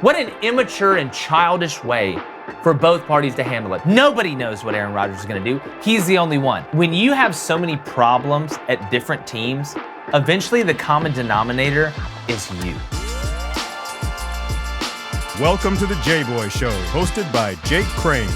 What an immature and childish way for both parties to handle it. Nobody knows what Aaron Rodgers is going to do. He's the only one. When you have so many problems at different teams, eventually the common denominator is you. Welcome to the Jboy Show, hosted by Jake Crane.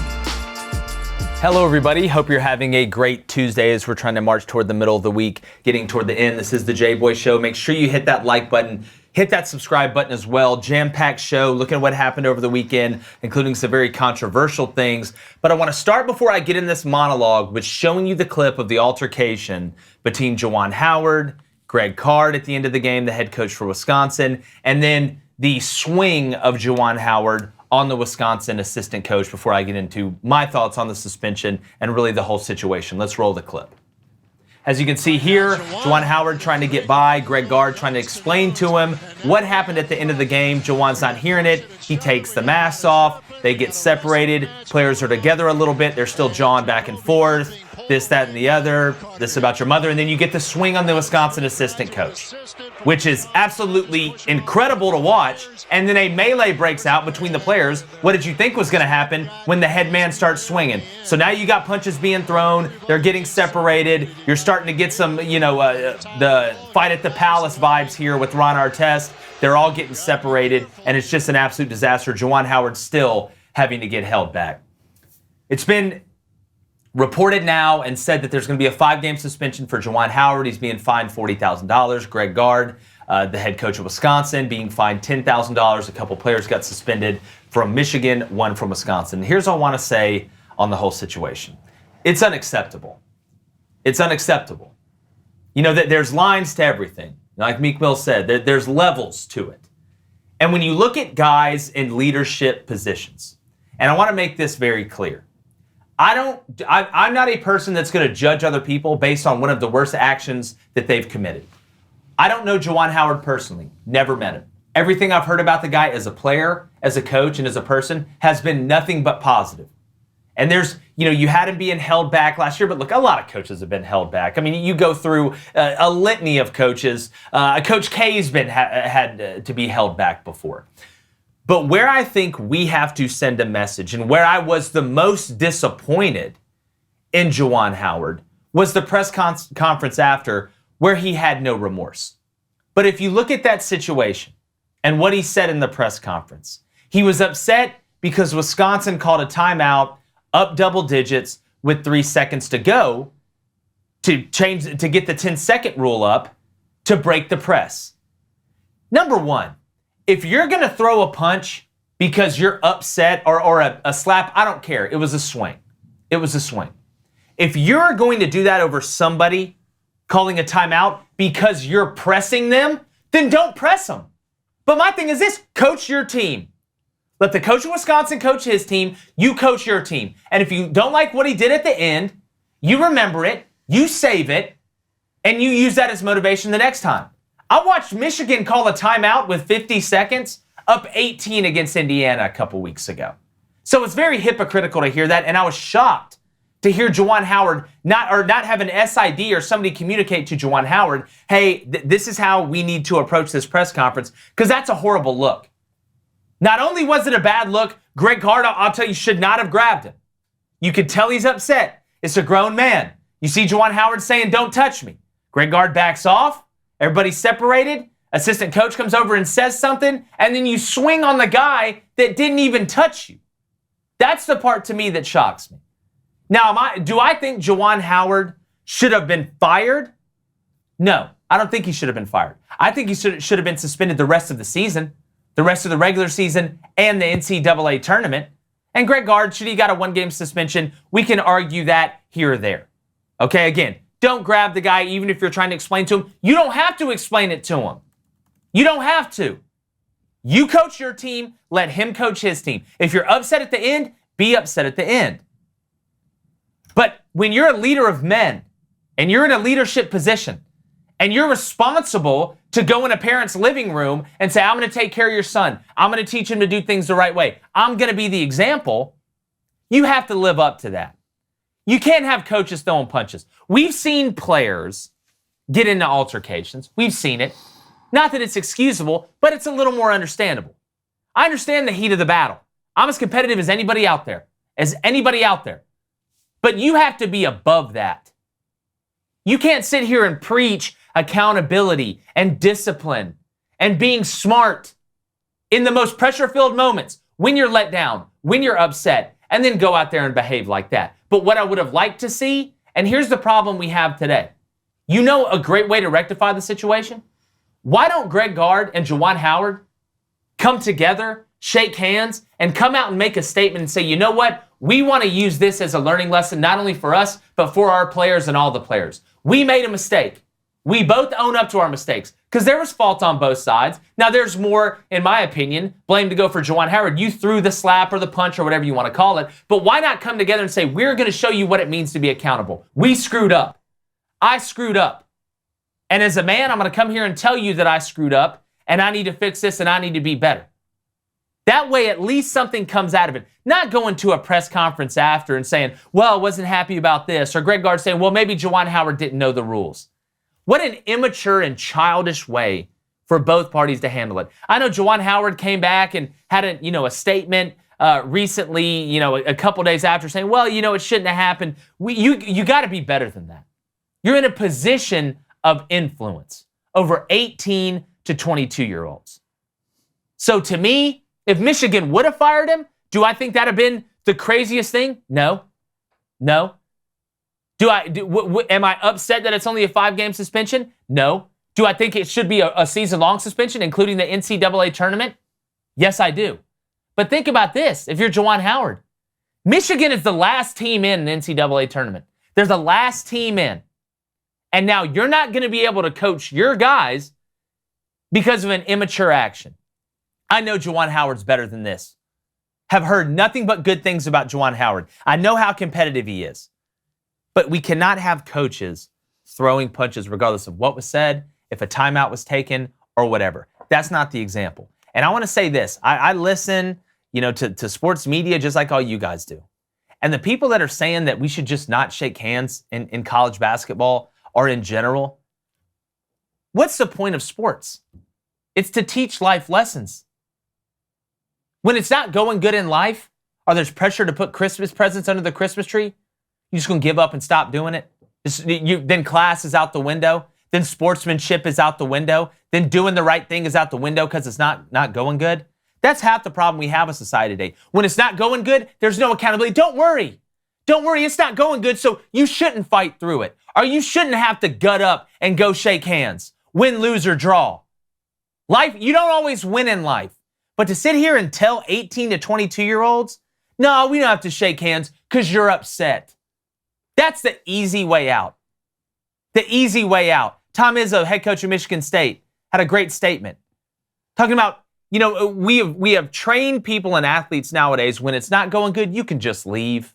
Hello, everybody. Hope you're having a great Tuesday as we're trying to march toward the middle of the week, getting toward the end. This is the Jboy Show. Make sure you hit that like button. Hit that subscribe button as well. Jam-packed show. Look at what happened over the weekend, including some very controversial things. But I want to start before I get in this monologue with showing you the clip of the altercation between Juwan Howard, Greg Card at the end of the game, the head coach for Wisconsin, and then the swing of Juwan Howard on the Wisconsin assistant coach before I get into my thoughts on the suspension and really the whole situation. Let's roll the clip. As you can see here, Juwan Howard trying to get by, Greg Card trying to explain to him what happened at the end of the game. Juwan's not hearing it. He takes the mask off. They get separated. Players are together a little bit. They're still jawing back and forth. This, that, and the other. This about your mother. And then you get the swing on the Wisconsin assistant coach, which is absolutely incredible to watch. And then a melee breaks out between the players. What did you think was going to happen when the head man starts swinging? So now you got punches being thrown. They're getting separated. You're starting to get some, the fight at the palace vibes here with Ron Artest. They're all getting separated, and it's just an absolute disaster. Juwan Howard still having to get held back. It's been reported now and said that there's going to be a 5-game suspension for Juwan Howard. He's being fined $40,000. Greg Card, the head coach of Wisconsin, being fined $10,000. A couple players got suspended from Michigan, one from Wisconsin. Here's what I want to say on the whole situation. It's unacceptable. It's unacceptable. You know, that there's lines to everything. Like Meek Mill said, there's levels to it. And when you look at guys in leadership positions, and I want to make this very clear, I'm not a person that's going to judge other people based on one of the worst actions that they've committed. I don't know Juwan Howard personally, never met him. Everything I've heard about the guy as a player, as a coach, and as a person has been nothing but positive. And there's, you had him being held back last year, but look, a lot of coaches have been held back. I mean, you go through a litany of coaches. Coach K's had to be held back before. But where I think we have to send a message, and where I was the most disappointed in Juwan Howard, was the press conference after, where he had no remorse. But if you look at that situation and what he said in the press conference, he was upset because Wisconsin called a timeout up double digits with 3 seconds to go to get the 10-second rule up to break the press. Number one, if you're going to throw a punch because you're upset or a slap, I don't care. It was a swing. It was a swing. If you're going to do that over somebody calling a timeout because you're pressing them, then don't press them. But my thing is this, coach your team. Let the coach of Wisconsin coach his team. You coach your team. And if you don't like what he did at the end, you remember it, you save it, and you use that as motivation the next time. I watched Michigan call a timeout with 50 seconds, up 18 against Indiana a couple weeks ago. So it's very hypocritical to hear that, and I was shocked to hear Juwan Howard not have an SID or somebody communicate to Juwan Howard, hey, this is how we need to approach this press conference, because that's a horrible look. Not only was it a bad look, Greg Card, I'll tell you, should not have grabbed him. You could tell he's upset. It's a grown man. You see Juwan Howard saying, don't touch me. Greg Card backs off. Everybody's separated. Assistant coach comes over and says something, and then you swing on the guy that didn't even touch you. That's the part to me that shocks me. Now, do I think Juwan Howard should have been fired? No, I don't think he should have been fired. I think he should have been suspended the rest of the season, the rest of the regular season, and the NCAA tournament. And Greg Card, should he got a 1-game suspension? We can argue that here or there. Okay, again, don't grab the guy even if you're trying to explain to him. You don't have to explain it to him. You don't have to. You coach your team, let him coach his team. If you're upset at the end, be upset at the end. But when you're a leader of men and you're in a leadership position and you're responsible to go in a parent's living room and say, I'm going to take care of your son. I'm going to teach him to do things the right way. I'm going to be the example. You have to live up to that. You can't have coaches throwing punches. We've seen players get into altercations. We've seen it. Not that it's excusable, but it's a little more understandable. I understand the heat of the battle. I'm as competitive as anybody out there. But you have to be above that. You can't sit here and preach accountability and discipline and being smart in the most pressure-filled moments, when you're let down, when you're upset, and then go out there and behave like that. But what I would have liked to see, and here's the problem we have today. You know a great way to rectify the situation? Why don't Greg Gard and Juwan Howard come together, shake hands, and come out and make a statement and say, you know what? We want to use this as a learning lesson, not only for us, but for our players and all the players. We made a mistake. We both own up to our mistakes because there was fault on both sides. Now, there's more, in my opinion, blame to go for Juwan Howard. You threw the slap or the punch or whatever you want to call it. But why not come together and say, we're going to show you what it means to be accountable. We screwed up. I screwed up. And as a man, I'm going to come here and tell you that I screwed up and I need to fix this and I need to be better. That way, at least something comes out of it. Not going to a press conference after and saying, well, I wasn't happy about this. Or Greg Gard saying, well, maybe Juwan Howard didn't know the rules. What an immature and childish way for both parties to handle it. I know Juwan Howard came back and had a statement recently, a couple days after saying, well, it shouldn't have happened. You got to be better than that. You're in a position of influence over 18 to 22-year-olds. So to me, if Michigan would have fired him, do I think that would have been the craziest thing? No. Am I upset that it's only a 5-game suspension? No. Do I think it should be a season-long suspension, including the NCAA tournament? Yes, I do. But think about this. If you're Juwan Howard, Michigan is the last team in an NCAA tournament. They're the last team in. And now you're not going to be able to coach your guys because of an immature action. I know Juwan Howard's better than this. Have heard nothing but good things about Juwan Howard. I know how competitive he is. But we cannot have coaches throwing punches regardless of what was said, if a timeout was taken, or whatever. That's not the example. And I want to say this. I listen, to sports media just like all you guys do. And the people that are saying that we should just not shake hands in college basketball or in general, what's the point of sports? It's to teach life lessons. When it's not going good in life, or there's pressure to put Christmas presents under the Christmas tree, you just going to give up and stop doing it? Then class is out the window. Then sportsmanship is out the window. Then doing the right thing is out the window because it's not going good. That's half the problem we have in society today. When it's not going good, there's no accountability. Don't worry, it's not going good, so you shouldn't fight through it. Or you shouldn't have to gut up and go shake hands. Win, lose, or draw. Life, you don't always win in life. But to sit here and tell 18 to 22-year-olds, no, we don't have to shake hands because you're upset. That's the easy way out. The easy way out. Tom Izzo, head coach of Michigan State, had a great statement. Talking about, we have trained people and athletes nowadays, when it's not going good, you can just leave.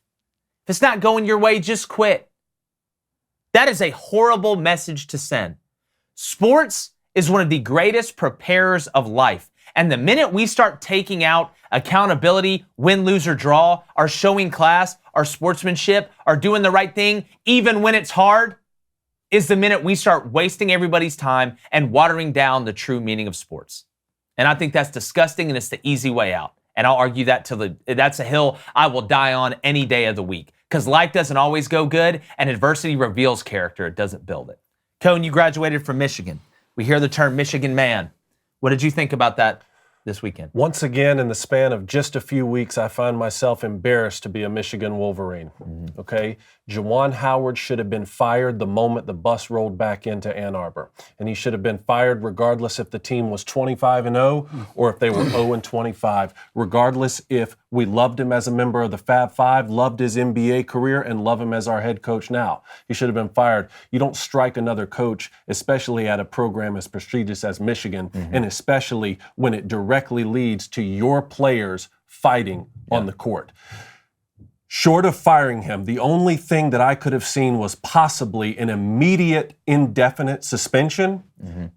If it's not going your way, just quit. That is a horrible message to send. Sports is one of the greatest preparers of life. And the minute we start taking out accountability, win, lose, or draw, our showing class, our sportsmanship, our doing the right thing, even when it's hard, is the minute we start wasting everybody's time and watering down the true meaning of sports. And I think that's disgusting, and it's the easy way out. And I'll argue that that's a hill I will die on any day of the week. Because life doesn't always go good, and adversity reveals character. It doesn't build it. Cone, you graduated from Michigan. We hear the term Michigan man. What did you think about that this weekend? Once again, in the span of just a few weeks, I find myself embarrassed to be a Michigan Wolverine. Okay? Juwan Howard should have been fired the moment the bus rolled back into Ann Arbor. And he should have been fired regardless if the team was 25-0 or if they were 0-25. Regardless if we loved him as a member of the Fab Five, loved his NBA career, and love him as our head coach now. He should have been fired. You don't strike another coach, especially at a program as prestigious as Michigan, and especially when it directly leads to your players fighting on the court. Short of firing him, the only thing that I could have seen was possibly an immediate indefinite suspension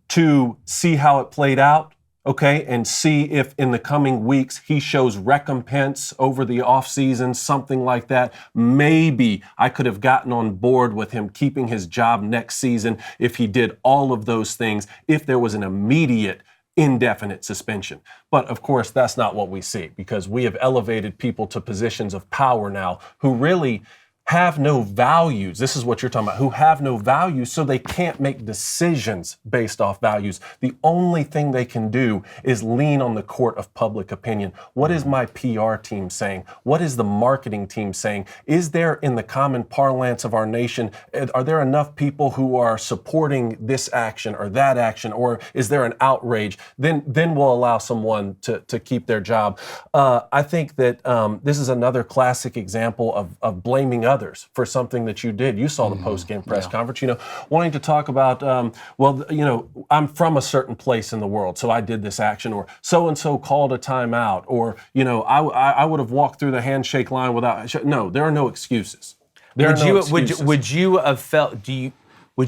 to see how it played out, okay, and see if in the coming weeks he shows recompense over the offseason, something like that. Maybe I could have gotten on board with him keeping his job next season if he did all of those things, if there was an immediate indefinite suspension. But of course, that's not what we see, because we have elevated people to positions of power now who really have no values. This is what you're talking about, who have no values, so they can't make decisions based off values. The only thing they can do is lean on the court of public opinion. What is my PR team saying? What is the marketing team saying? Is there, in the common parlance of our nation, are there enough people who are supporting this action or that action, or is there an outrage? Then we'll allow someone to keep their job. I think that this is another classic example of blaming others for something that you did. You saw the post-game press conference, wanting to talk about, I'm from a certain place in the world, so I did this action, or so-and-so called a timeout, or, I would have walked through the handshake line without, no, there are no excuses. Would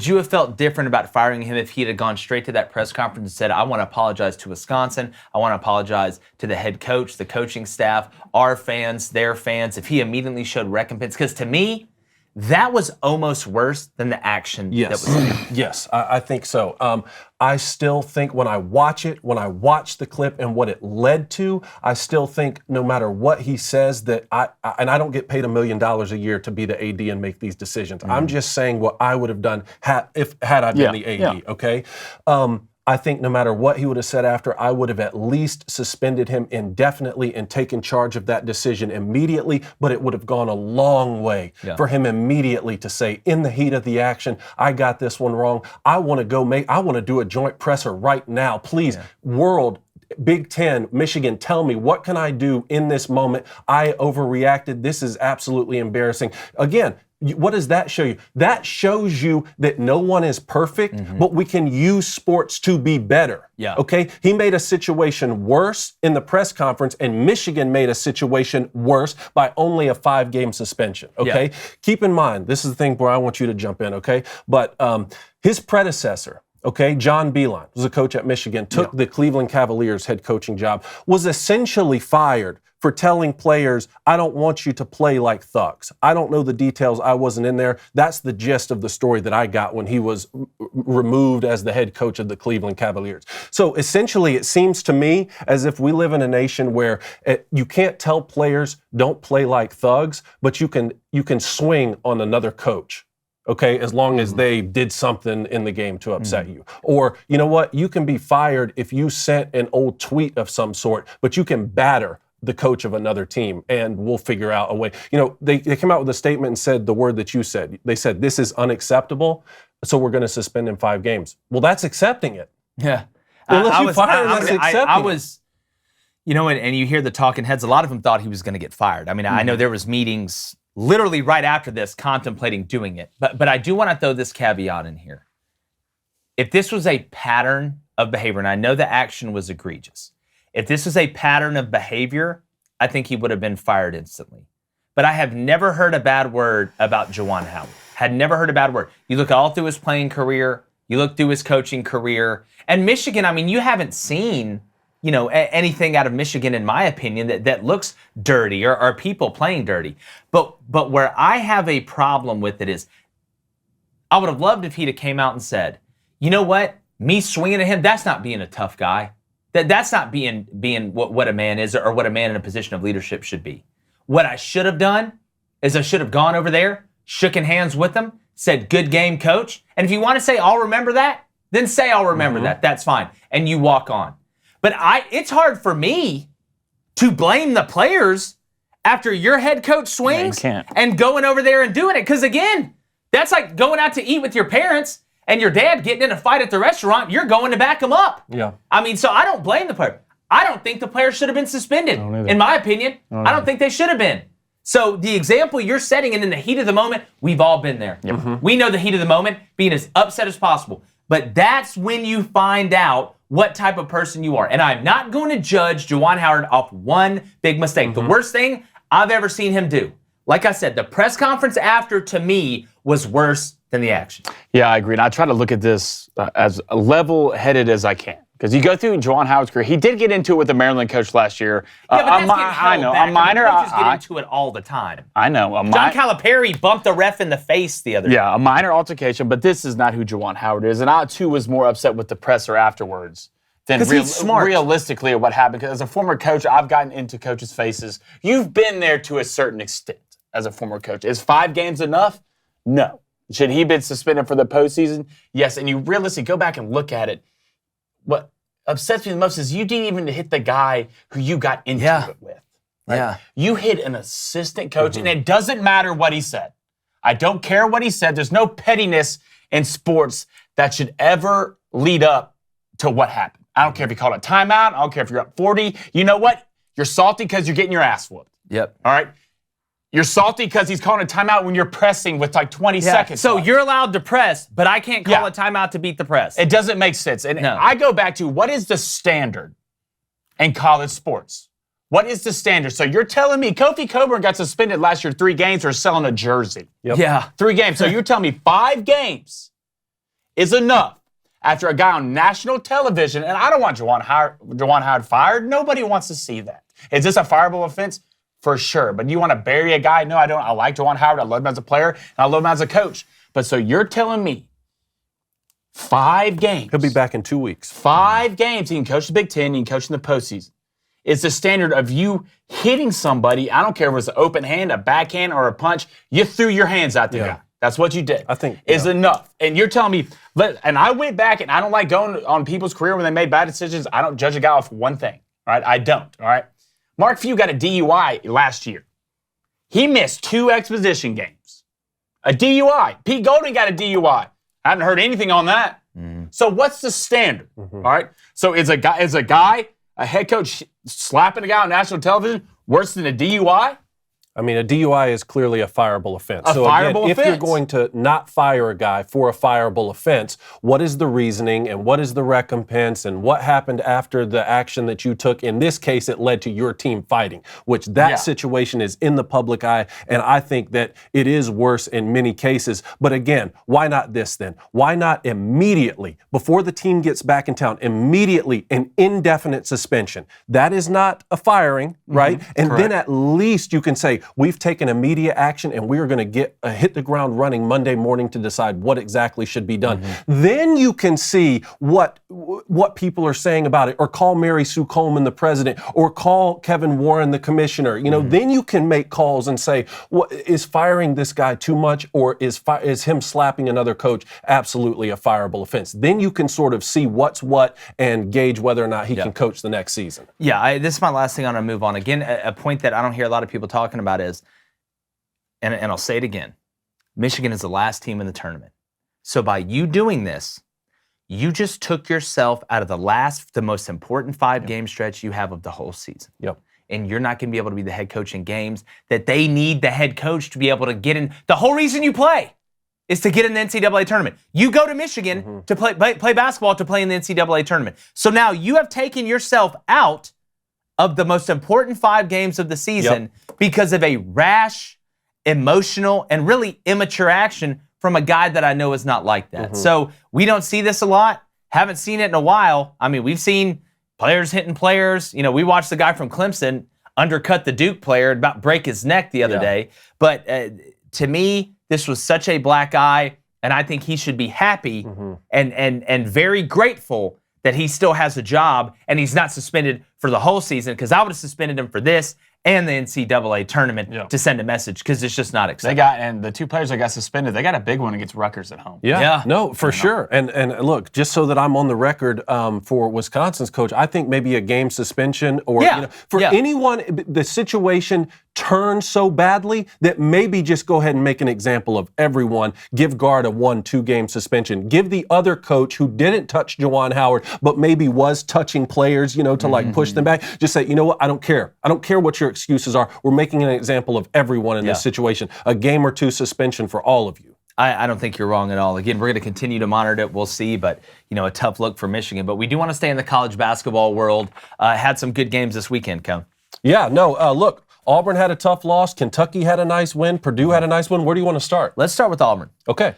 you have felt different about firing him if he had gone straight to that press conference and said, I want to apologize to Wisconsin, I want to apologize to the head coach, the coaching staff, our fans, their fans, if he immediately showed recompense? Because to me, that was almost worse than the action that was taken. Yes, I think so. I still think when I watch the clip and what it led to, I still think no matter what he says that I don't get paid $1 million a year to be the AD and make these decisions. I'm just saying what I would have done had I been the AD, okay? I think no matter what he would have said after, I would have at least suspended him indefinitely and taken charge of that decision immediately, but it would have gone a long way for him immediately to say, in the heat of the action, I got this one wrong. I want to do a joint presser right now. Please, world, Big Ten, Michigan, tell me, what can I do in this moment? I overreacted. This is absolutely embarrassing. Again, what does that show you? That shows you that no one is perfect, but we can use sports to be better. Yeah. Okay? He made a situation worse in the press conference, and Michigan made a situation worse by only a 5-game suspension. Okay? Yeah. Keep in mind, this is the thing where I want you to jump in, okay? But his predecessor, okay, John Beilein was a coach at Michigan, took the Cleveland Cavaliers head coaching job, was essentially fired for telling players, I don't want you to play like thugs. I don't know the details. I wasn't in there. That's the gist of the story that I got when he was removed as the head coach of the Cleveland Cavaliers. So essentially, it seems to me as if we live in a nation where you can't tell players don't play like thugs, but you can swing on another coach. Okay, as long as they did something in the game to upset you. Or, you know what, you can be fired if you sent an old tweet of some sort, but you can batter the coach of another team, and we'll figure out a way. They came out with a statement and said the word that you said. They said, this is unacceptable, so we're going to suspend him 5 games. Well, that's accepting it. Yeah. Unless you fire him, that's accepting it. And you hear the talking heads, a lot of them thought he was going to get fired. I mean, I know there was meetings literally right after this contemplating doing it. But I do want to throw this caveat in here. If this was a pattern of behavior, and I know the action was egregious, if this is a pattern of behavior, I think he would have been fired instantly. But I have never heard a bad word about Juwan Howard. Had never heard a bad word. You look all through his playing career, you look through his coaching career, and Michigan, I mean, you haven't seen, anything out of Michigan, in my opinion, that looks dirty or people playing dirty. But where I have a problem with it is, I would have loved if he'd have came out and said, you know what, me swinging at him, that's not being a tough guy. That's not being what a man is, or what a man in a position of leadership should be. What I should have done is I should have gone over there, shaken hands with him, said, good game, coach. And if you want to say, I'll remember that, then say, I'll remember that. That's fine. And you walk on. But it's hard for me to blame the players after your head coach swings and going over there and doing it. Because again, that's like going out to eat with your parents and your dad getting in a fight at the restaurant, you're going to back him up. Yeah. I mean, so I don't blame the player. I don't think the player should have been suspended, in my opinion. I don't think they should have been. So the example you're setting, and in the heat of the moment, we've all been there. We know the heat of the moment, being as upset as possible. But that's when you find out what type of person you are. And I'm not going to judge Juwan Howard off one big mistake. The worst thing I've ever seen him do. Like I said, the press conference after, to me, was worse than the action. Yeah, I agree. And I try to look at this as level-headed as I can. Because you go through Juwan Howard's career, he did get into it with the Maryland coach last year. Yeah, but that's getting held back. A minor. Coaches get into it all the time. I know. John Calipari bumped the ref in the face the other day. Yeah, a minor altercation, but this is not who Juwan Howard is. And I, too, was more upset with the presser afterwards than he's smart. realistically what happened. Because as a former coach, I've gotten into coaches' faces. You've been there to a certain extent as a former coach. Is 5 games enough? No. Should he have been suspended for the postseason? Yes. And you realistically go back and look at it. What upsets me the most is you didn't even hit the guy who you got into it with. Right? Yeah. You hit an assistant coach, and it doesn't matter what he said. I don't care what he said. There's no pettiness in sports that should ever lead up to what happened. I don't care if you called a timeout. I don't care if you're up 40. You know what? You're salty because you're getting your ass whooped. Yep. All right? You're salty because he's calling a timeout when you're pressing with like 20 seconds. So left. you're allowed to press, but I can't call a timeout to beat the press. It doesn't make sense. And I go back to what is the standard in college sports? What is the standard? So you're telling me Kofi Coburn got suspended last year 3 games for selling a jersey. Yep. Yeah. 3 games. So you're telling me 5 games is enough after a guy on national television, and I don't want Juwan Howard fired. Nobody wants to see that. Is this a fireable offense? For sure. But you want to bury a guy? No, I don't. I like Juwan Howard. I love him as a player, and I love him as a coach. But so you're telling me 5 games. He'll be back in 2 weeks. 5 games. He can coach the Big Ten. He can coach in the postseason. It's the standard of you hitting somebody. I don't care if it was an open hand, a backhand, or a punch. You threw your hands at the guy. That's what you did. I think is enough. And you're telling me, and I went back, and I don't like going on people's career when they made bad decisions. I don't judge a guy off one thing. All right, I don't. All right. Mark Few got a DUI last year. He missed 2 exposition games. A DUI. Pete Golding got a DUI. I haven't heard anything on that. So what's the standard? All right. So is a guy, a head coach slapping a guy on national television worse than a DUI? I mean, a DUI is clearly a fireable offense. If you're going to not fire a guy for a fireable offense, what is the reasoning and what is the recompense and what happened after the action that you took? In this case, it led to your team fighting, which that situation is in the public eye, and I think that it is worse in many cases. But again, why not this then? Why not immediately, before the team gets back in town, immediately an indefinite suspension? That is not a firing, right? And then at least you can say, we've taken immediate action and we are going to hit the ground running Monday morning to decide what exactly should be done. Then you can see what people are saying about it, or call Mary Sue Coleman, the president, or call Kevin Warren, the commissioner. You know, then you can make calls and say, is firing this guy too much, or is him slapping another coach absolutely a fireable offense? Then you can sort of see what's what and gauge whether or not he can coach the next season. Yeah, this is my last thing. I'm going to move on. Again, a point that I don't hear a lot of people talking about is, and I'll say it again, Michigan is the last team in the tournament. So by you doing this, you just took yourself out of the most important 5-game stretch you have of the whole season. Yep. And you're not going to be able to be the head coach in games that they need the head coach to be able to get in. The whole reason you play is to get in the NCAA tournament. You go to Michigan to play basketball to play in the NCAA tournament. So now you have taken yourself out of the most important 5 games of the season because of a rash, emotional, and really immature action from a guy that I know is not like that. So we don't see this a lot. Haven't seen it in a while. I mean, we've seen players hitting players. You know, we watched the guy from Clemson undercut the Duke player and about break his neck the other day. But to me, this was such a black eye, and I think he should be happy and very grateful that he still has a job and he's not suspended for the whole season, because I would have suspended him for this and the NCAA tournament to send a message, because it's just not acceptable. And the 2 players that got suspended, they got a big one against Rutgers at home. Yeah. No, for sure. And look, just so that I'm on the record for Wisconsin's coach, I think maybe a game suspension or anyone, the situation turned so badly that maybe just go ahead and make an example of everyone. Give Guard a 1-2 game suspension. Give the other coach who didn't touch Juwan Howard, but maybe was touching players, to like push them back. Just say, you know what? I don't care. I don't care what your excuses are. We're making an example of everyone in this situation. A game or 2 suspension for all of you. I don't think you're wrong at all. Again, we're going to continue to monitor it. We'll see, but a tough look for Michigan. But we do want to stay in the college basketball world. Had some good games this weekend, Cone. Yeah, no, look, Auburn had a tough loss. Kentucky had a nice win. Purdue had a nice win. Where do you want to start? Let's start with Auburn. Okay.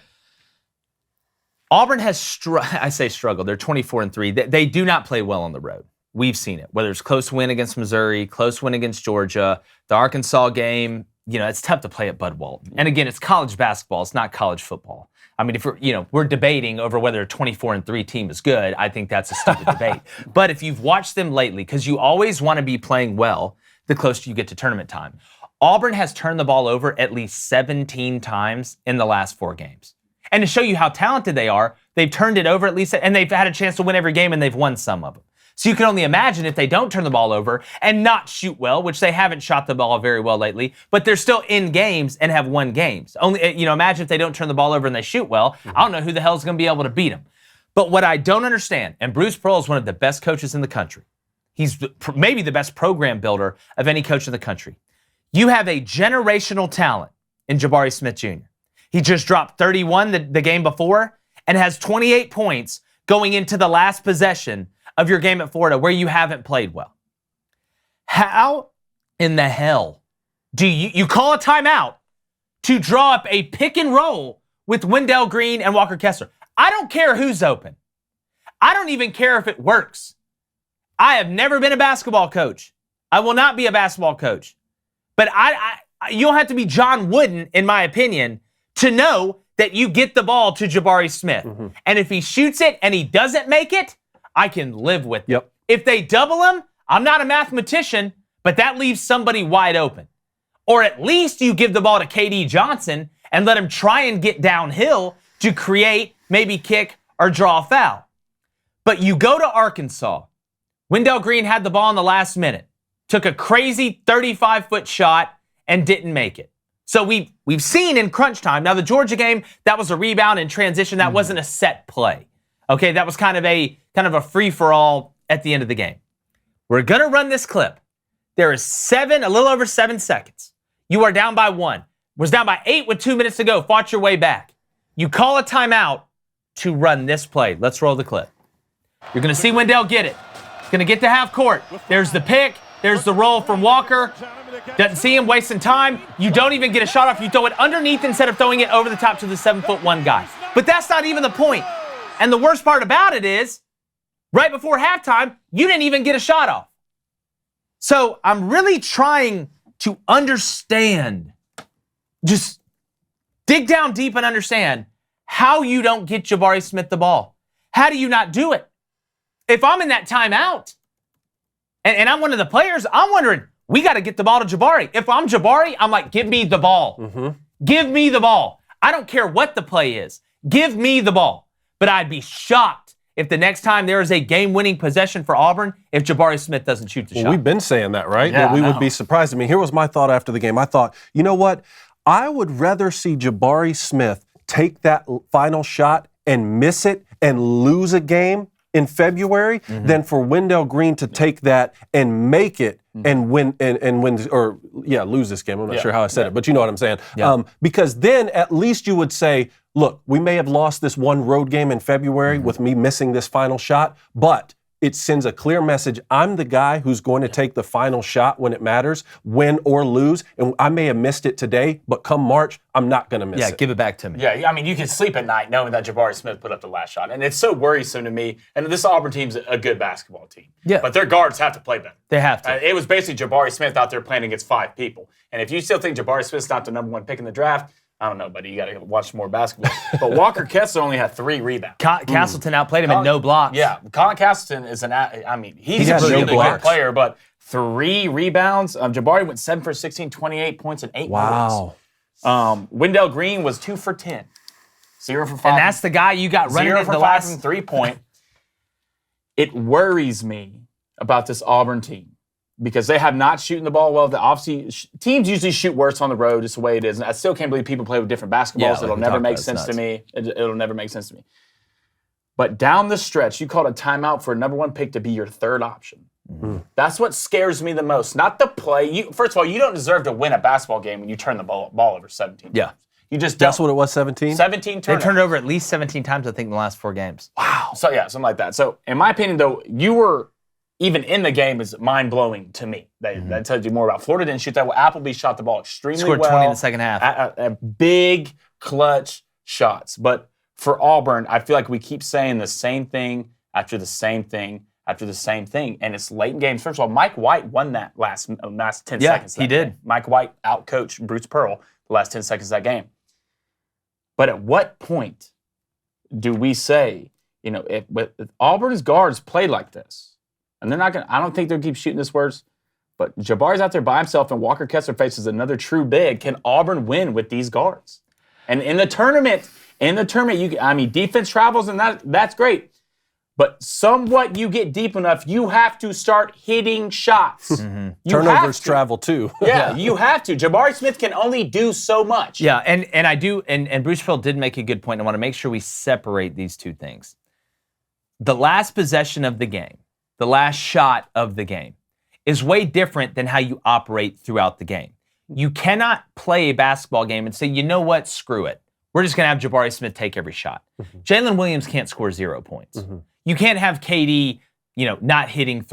Auburn has struggled. They're 24-3. They do not play well on the road. We've seen it. Whether it's close win against Missouri, close win against Georgia, the Arkansas game, it's tough to play at Bud Walton. And again, it's college basketball. It's not college football. I mean, if we're debating over whether a 24-3 team is good, I think that's a stupid debate. But if you've watched them lately, because you always want to be playing well the closer you get to tournament time, Auburn has turned the ball over at least 17 times in the last 4 games. And to show you how talented they are, they've turned it over at least, and they've had a chance to win every game, and they've won some of them. So you can only imagine if they don't turn the ball over and not shoot well, which they haven't shot the ball very well lately, but they're still in games and have won games. Imagine if they don't turn the ball over and they shoot well. I don't know who the hell is going to be able to beat them. But what I don't understand, and Bruce Pearl is one of the best coaches in the country. He's maybe the best program builder of any coach in the country. You have a generational talent in Jabari Smith Jr. He just dropped 31 the game before and has 28 points going into the last possession of your game at Florida where you haven't played well. How in the hell do you call a timeout to draw up a pick and roll with Wendell Green and Walker Kessler? I don't care who's open. I don't even care if it works. I have never been a basketball coach. I will not be a basketball coach. But you don't have to be John Wooden, in my opinion, to know that you get the ball to Jabari Smith. Mm-hmm. And if he shoots it and he doesn't make it, I can live with it. Yep. If they double him, I'm not a mathematician, but that leaves somebody wide open. Or at least you give the ball to KD Johnson and let him try and get downhill to create, maybe kick, or draw a foul. But you go to Arkansas. Wendell Green had the ball in the last minute, took a crazy 35-foot shot, and didn't make it. So we've seen in crunch time. Now, the Georgia game, that was a rebound in transition. That wasn't a set play. Okay, that was kind of a free-for-all at the end of the game. We're going to run this clip. There is a little over 7 seconds. You are down by 1. Was down by 8 with 2 minutes to go. Fought your way back. You call a timeout to run this play. Let's roll the clip. You're going to see Wendell get it. Going to get to half court. There's the pick. There's the roll from Walker. Doesn't see him wasting time. You don't even get a shot off. You throw it underneath instead of throwing it over the top to the 7'1" guy. But that's not even the point. And the worst part about it is, right before halftime, you didn't even get a shot off. So I'm really trying to understand, just dig down deep and understand how you don't get Jabari Smith the ball. How do you not do it? If I'm in that timeout and I'm one of the players, I'm wondering, we got to get the ball to Jabari. If I'm Jabari, I'm like, give me the ball. Mm-hmm. Give me the ball. I don't care what the play is. Give me the ball. But I'd be shocked if the next time there is a game-winning possession for Auburn, if Jabari Smith doesn't shoot the shot. We've been saying that, right? Yeah, that we would be surprised. I mean, here was my thought after the game. I thought, you know what? I would rather see Jabari Smith take that final shot and miss it and lose a game in February than for Wendell Green to take that and make it and win lose this game. I'm not sure how I said it, but you know what I'm saying. Yeah. Because then at least you would say, look, we may have lost this one road game in February with me missing this final shot, but it sends a clear message. I'm the guy who's going to take the final shot when it matters, win or lose. And I may have missed it today, but come March, I'm not going to miss it. Yeah, give it back to me. Yeah, I mean, you can sleep at night knowing that Jabari Smith put up the last shot. And it's so worrisome to me. And this Auburn team's a good basketball team. Yeah. But their guards have to play better. They have to. It was basically Jabari Smith out there playing against 5 people. And if you still think Jabari Smith's not the number 1 pick in the draft, I don't know, buddy. You got to watch more basketball. But Walker Kessler only had 3 rebounds. Castleton outplayed him in no blocks. Yeah, Colin Castleton is he's a really good player, but 3 rebounds. Jabari went 7 for 16, 28 points and 8 Wow. Wendell Green was 2 for 10. 0 for 5. And that's the guy you got running into the last 0 for 5 from 3-point. It worries me about this Auburn team because they have not shooting the ball well. Obviously, teams usually shoot worse on the road. It's the way it is. And I still can't believe people play with different basketballs. Yeah, It'll never make sense to me. It'll never make sense to me. But down the stretch, you called a timeout for a number 1 pick to be your 3rd option. Mm-hmm. That's what scares me the most. Not the play. First of all, you don't deserve to win a basketball game when you turn the ball over 17 times. Yeah. You just don't. That's what it was, 17? 17 turnovers. They turned it over at least 17 times, I think, in the last 4 games. Wow. So, yeah, something like that. So, in my opinion, though, you were even in the game is mind-blowing to me. That tells you more about Florida didn't shoot that well. Appleby shot the ball extremely well. Scored 20 in the second half. Big, clutch shots. But for Auburn, I feel like we keep saying the same thing after the same thing after the same thing, and it's late in games. First of all, Mike White won that last 10 seconds. He did. Game. Mike White outcoached Bruce Pearl the last 10 seconds of that game. But at what point do we say, if Auburn's guards played like this, and they're not going to, I don't think they'll keep shooting this worse, but Jabari's out there by himself and Walker Kessler faces another true big. Can Auburn win with these guards? And in the tournament, defense travels, and that's great. But somewhat you get deep enough, you have to start hitting shots. Mm-hmm. Turnovers travel too. Yeah, you have to. Jabari Smith can only do so much. Yeah, and I do, and Bruce Pearl did make a good point. I want to make sure we separate these two things. The last possession of the game, the last shot of the game, is way different than how you operate throughout the game. You cannot play a basketball game and say, you know what, screw it. We're just going to have Jabari Smith take every shot. Mm-hmm. Jalen Williams can't score 0 points. Mm-hmm. You can't have KD, not hitting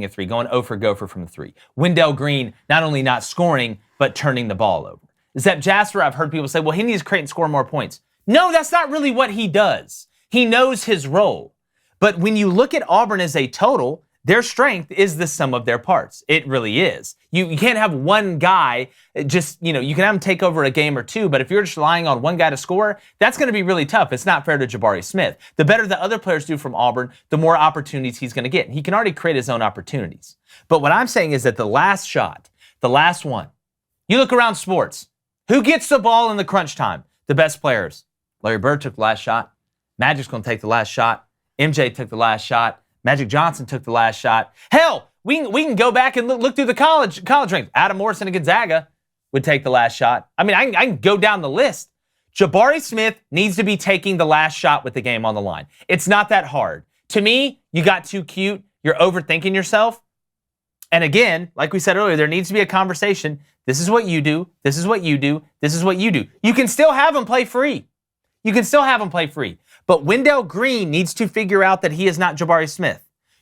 a three, going 0 for gopher from the three. Wendell Green not only not scoring, but turning the ball over. Zep Jasper, I've heard people say, well, he needs to create and score more points. No, that's not really what he does. He knows his role. But when you look at Auburn as a total, their strength is the sum of their parts. It really is. You can't have one guy just, you can have him take over a game or two, but if you're just relying on one guy to score, that's going to be really tough. It's not fair to Jabari Smith. The better the other players do from Auburn, the more opportunities he's going to get. He can already create his own opportunities. But what I'm saying is that the last shot, the last one, you look around sports, who gets the ball in the crunch time? The best players. Larry Bird took the last shot. Magic's going to take the last shot. MJ took the last shot. Magic Johnson took the last shot. Hell, we can go back and look through the college ranks. Adam Morrison of Gonzaga would take the last shot. I can go down the list. Jabari Smith needs to be taking the last shot with the game on the line. It's not that hard. To me, you got too cute. You're overthinking yourself. And again, like we said earlier, there needs to be a conversation. This is what you do. This is what you do. This is what you do. You can still have him play free. But Wendell Green needs to figure out that he is not Jabari Smith.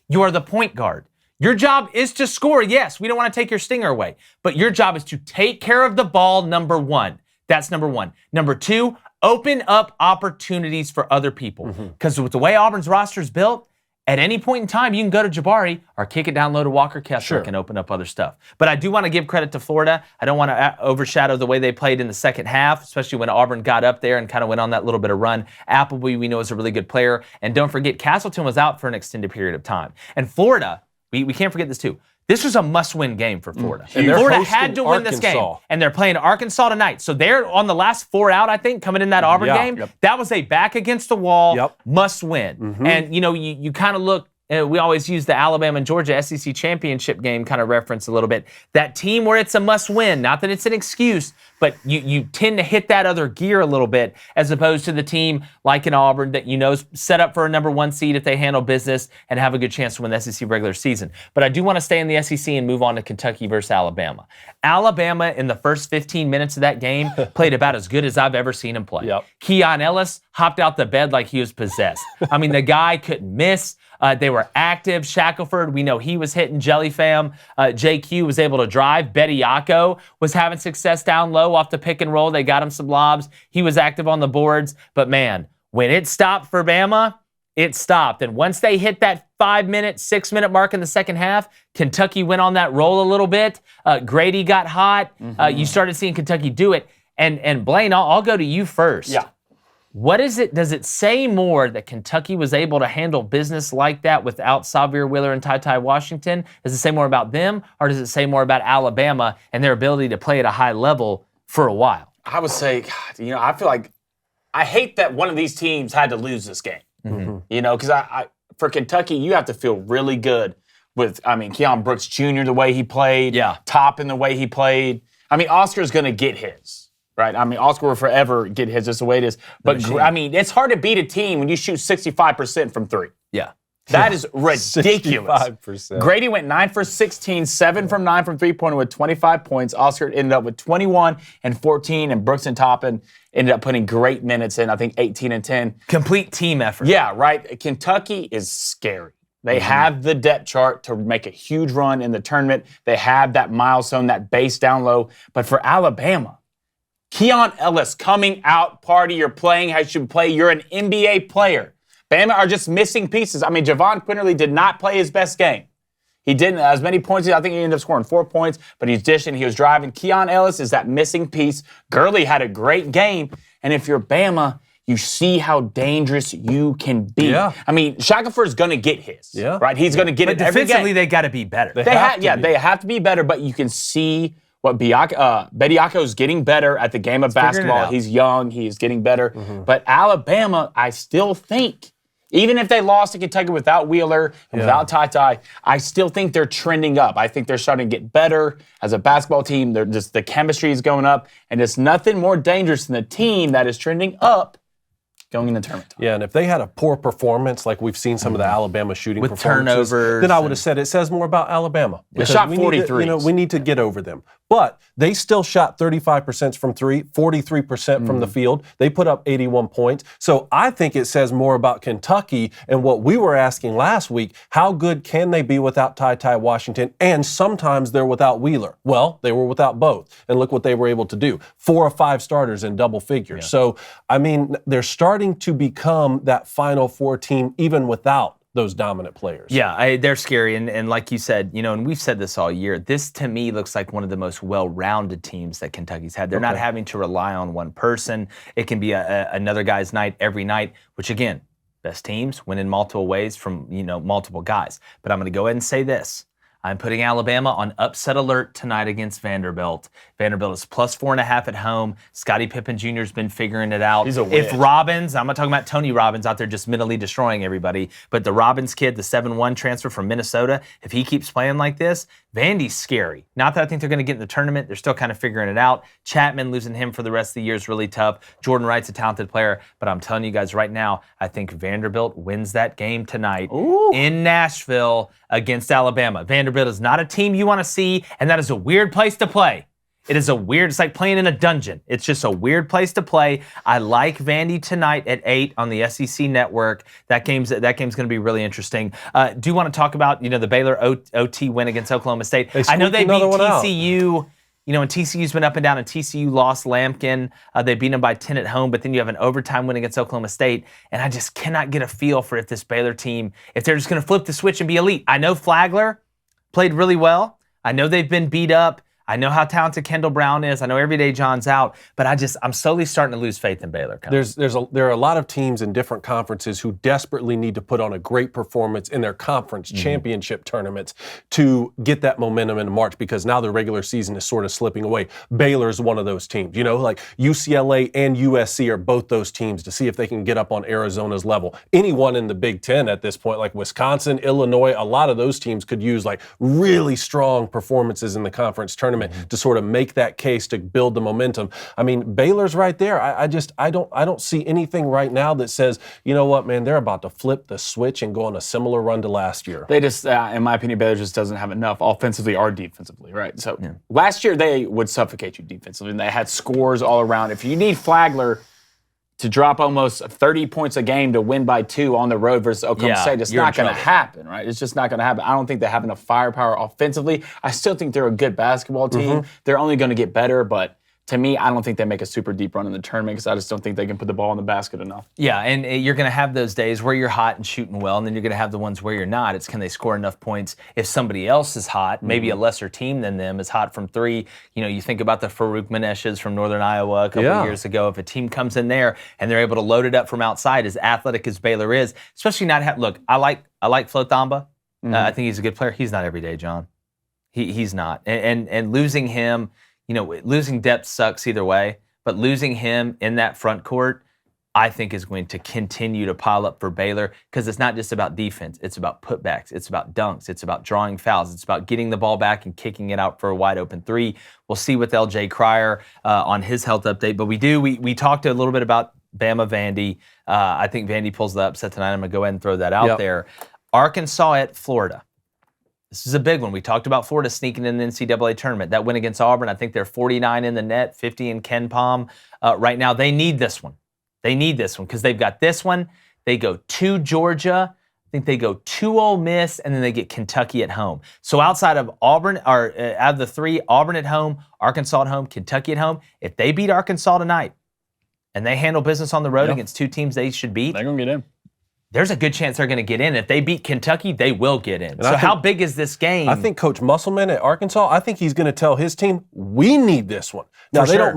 You are the point guard. Your job is to score. Yes, we don't want to take your stinger away. But your job is to take care of the ball, number one. That's number one. Number two, open up opportunities for other people. Because with the way Auburn's roster is built, at any point in time, you can go to Jabari or kick it down low to Walker Kessler. Sure. And open up other stuff. But I do want to give credit to Florida. I don't want to overshadow the way they played in the second half, especially when Auburn got up there and kind of went on that little bit of run. Appleby, we know, is a really good player. And don't forget, Castleton was out for an extended period of time. And Florida, we can't forget this too. This was a must-win game for Florida. And Florida had to win this game. And they're playing Arkansas tonight. So they're on the last 4 out, I think, coming in that Auburn game. Yep. That was a back against the wall, must-win. And, you kind of look, we always use the Alabama and Georgia SEC championship game kind of reference a little bit. That team where it's a must-win, not that it's an excuse, but you tend to hit that other gear a little bit as opposed to the team like in Auburn that is set up for a number 1 seed if they handle business and have a good chance to win the SEC regular season. But I do want to stay in the SEC and move on to Kentucky versus Alabama. Alabama in the first 15 minutes of that game played about as good as I've ever seen him play. Keon Ellis hopped out the bed like he was possessed. The guy couldn't miss. They were active. Shackelford, we know he was hitting Jelly Fam. JQ was able to drive. Betty Yako was having success down low off the pick and roll. They got him some lobs. He was active on the boards. But man, when it stopped for Bama, it stopped. And once they hit that 5-minute, 6-minute mark in the second half, Kentucky went on that roll a little bit. Grady got hot. You started seeing Kentucky do it. And Blaine, I'll go to you first. Yeah. What is it? Does it say more that Kentucky was able to handle business like that without Xavier Wheeler and Ty Washington? Does it say more about them, or does it say more about Alabama and their ability to play at a high level for a while? I would say, I feel like I hate that one of these teams had to lose this game. Because for Kentucky, you have to feel really good with, Keon Brooks Jr., the way he played, Toppin the way he played. Oscar's going to get his. Right, Oscar will forever get his. That's the way it is. But it's hard to beat a team when you shoot 65% from three. Yeah, that is ridiculous. 65%. Grady went 9 for 16, 7 from 9 from three-pointer with 25 points. Oscar ended up with 21 and 14, and Brooks and Toppin ended up putting great minutes in. I think 18 and 10. Complete team effort. Yeah, right. Kentucky is scary. They have the depth chart to make a huge run in the tournament. They have that milestone, that base down low. But for Alabama, Keon Ellis coming out, party, you're playing how you should play. You're an NBA player. Bama are just missing pieces. I mean, Javon Quinterly did not play his best game. He didn't as many points. I think he ended up scoring 4 points, but he's dishing. He was driving. Keon Ellis is that missing piece. Gurley had a great game. And if you're Bama, you see how dangerous you can be. Yeah. I mean, Shackelford's going to get his. Yeah. Right? He's going to get it every game. Defensively, they got to be better. They have to be better, but you can see what Bediako's getting better at the game of basketball. He's young. He is getting better. But Alabama, I still think, even if they lost to Kentucky without Wheeler and without Ty, I still think they're trending up. I think they're starting to get better as a basketball team. They're just the chemistry is going up, and it's nothing more dangerous than a team that is trending up going in the tournament. Yeah, and if they had a poor performance, like we've seen some of the Alabama shooting with performances, turnovers, then I would have said it says more about Alabama. They shot 43. We need to get over them. But they still shot 35% from three, 43% from the field. They put up 81 points. So I think it says more about Kentucky and what we were asking last week. How good can they be without Ty Washington? And sometimes they're without Wheeler. Well, they were without both. And look what they were able to do. 4 or 5 starters in double figures. Yeah. So, I mean, they're starting to become that Final Four team even without those dominant players. Yeah, they're scary. And like you said, and we've said this all year, this to me looks like one of the most well-rounded teams that Kentucky's had. They're not having to rely on one person. It can be another guy's night every night, which again, best teams win in multiple ways from, multiple guys. But I'm going to go ahead and say this. I'm putting Alabama on upset alert tonight against Vanderbilt. Vanderbilt is plus 4.5 at home. Scottie Pippen Jr. has been figuring it out. He's a witch. If Robbins, I'm not talking about Tony Robbins out there just mentally destroying everybody, but the Robbins kid, the 7-1 transfer from Minnesota, if he keeps playing like this, Vandy's scary. Not that I think they're going to get in the tournament. They're still kind of figuring it out. Chapman, losing him for the rest of the year is really tough. Jordan Wright's a talented player, but I'm telling you guys right now, I think Vanderbilt wins that game tonight in Nashville against Alabama. Vanderbilt is not a team you want to see, and that is a weird place to play. It's like playing in a dungeon. It's just a weird place to play. I like Vandy tonight at 8 on the SEC network. That game's going to be really interesting. Do you want to talk about, the Baylor OT win against Oklahoma State? I know they beat TCU, and TCU's been up and down, and TCU lost Lampkin. They beat them by 10 at home, but then you have an overtime win against Oklahoma State, and I just cannot get a feel for if this Baylor team, if they're just going to flip the switch and be elite. I know Flagler played really well. I know they've been beat up. I know how talented Kendall Brown is. I know Everyday John's out, but I'm slowly starting to lose faith in Baylor. There are a lot of teams in different conferences who desperately need to put on a great performance in their conference championship tournaments to get that momentum in March, because now the regular season is sort of slipping away. Baylor's one of those teams. Like UCLA and USC are both those teams to see if they can get up on Arizona's level. Anyone in the Big Ten at this point, like Wisconsin, Illinois, a lot of those teams could use like really strong performances in the conference tournament to sort of make that case to build the momentum. I mean, Baylor's right there. I don't see anything right now that says, you know what, man, they're about to flip the switch and go on a similar run to last year. They just, in my opinion, Baylor just doesn't have enough offensively or defensively, right? So last year they would suffocate you defensively, and they had scores all around. If you need Flagler to drop almost 30 points a game to win by 2 on the road versus Oklahoma State, it's not going to happen, right? It's just not going to happen. I don't think they have enough firepower offensively. I still think they're a good basketball team. They're only going to get better, but to me, I don't think they make a super deep run in the tournament because I just don't think they can put the ball in the basket enough. Yeah, and you're going to have those days where you're hot and shooting well, and then you're going to have the ones where you're not. It's can they score enough points if somebody else is hot, maybe a lesser team than them is hot from 3. You think about the Farouk Maneshes from Northern Iowa a couple of years ago. If a team comes in there and they're able to load it up from outside, as athletic as Baylor is, especially not look, I like Flo Thamba. I think he's a good player. He's not every day, John. He's not. And losing him, losing depth sucks either way, but losing him in that front court, I think is going to continue to pile up for Baylor, because it's not just about defense. It's about putbacks. It's about dunks. It's about drawing fouls. It's about getting the ball back and kicking it out for a wide open 3. We'll see with LJ Cryer on his health update, but we talked a little bit about Bama Vandy. I think Vandy pulls the upset tonight. I'm going to go ahead and throw that out there. Arkansas at Florida. This is a big one. We talked about Florida sneaking in the NCAA tournament. That win against Auburn, I think they're 49 in the net, 50 in Ken Palm. Right now, they need this one. They need this one because they've got this one. They go to Georgia. I think they go to Ole Miss, and then they get Kentucky at home. So outside of Auburn, or out of the 3, Auburn at home, Arkansas at home, Kentucky at home, if they beat Arkansas tonight and they handle business on the road against 2 teams they should beat, they're going to get in. there's a good chance they're going to get in. If they beat Kentucky, they will get in. So how big is this game? I think Coach Musselman at Arkansas, I think he's going to tell his team, we need this one. Now, they don't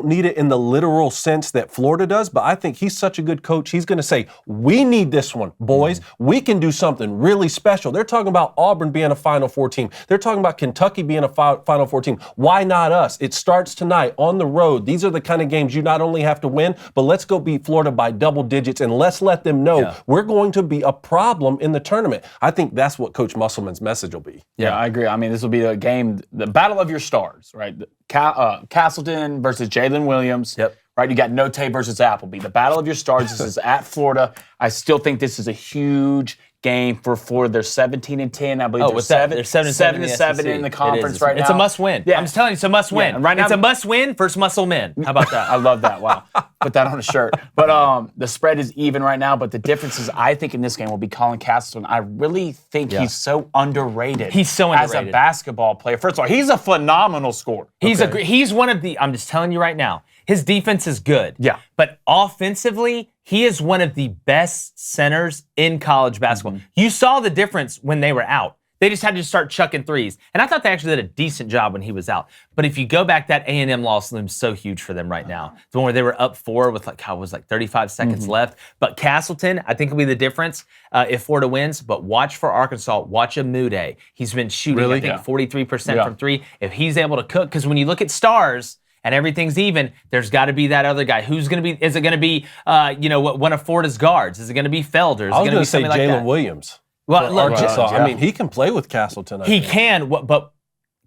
need it in the literal sense that Florida does, but I think he's such a good coach. He's going to say, we need this one, boys. We can do something really special. They're talking about Auburn being a Final Four team. They're talking about Kentucky being a Final Four team. Why not us? It starts tonight on the road. These are the kind of games you not only have to win, but let's go beat Florida by double digits, and let's let them know we're going to be a problem in the tournament. I think that's what Coach Musselman's message will be. Yeah, I agree. I mean, this will be a game, the battle of your stars, right? Castleton versus Jalen Williams. Yep. Right, you got Note versus Appleby. The battle of your stars. This is at Florida. I still think this is a huge game for Florida. They're 17-10. I believe they're 7-7 in the conference right now. It's a must-win. Yeah. I'm just telling you, it's a must-win. Yeah, right now, it's a must-win versus muscle-men. How about that? I love that. Wow. Put that on a shirt. But the spread is even right now. But the difference is, I think in this game will be Colin Castleton. I really think he's so underrated. He's so underrated as a basketball player. First of all, he's a phenomenal scorer. He's one of the. I'm just telling you right now. His defense is good. Yeah. But offensively, he is one of the best centers in college basketball. You saw the difference when they were out. They just had to start chucking threes. And I thought they actually did a decent job when he was out. But if you go back, that A&M loss looms so huge for them right now. The one where they were up 4 with 35 seconds left. But Castleton, I think, will be the difference if Florida wins. But watch for Arkansas. Watch Amude. He's been shooting, I think, 43% from 3. If he's able to cook, because when you look at stars, and everything's even, there's got to be that other guy. Who's going to be, is it going to be, one of Florida's guards? Is it going to be Felder? I was going to say Jalen Williams. Well, look, I mean, he can play with Castleton. He can, but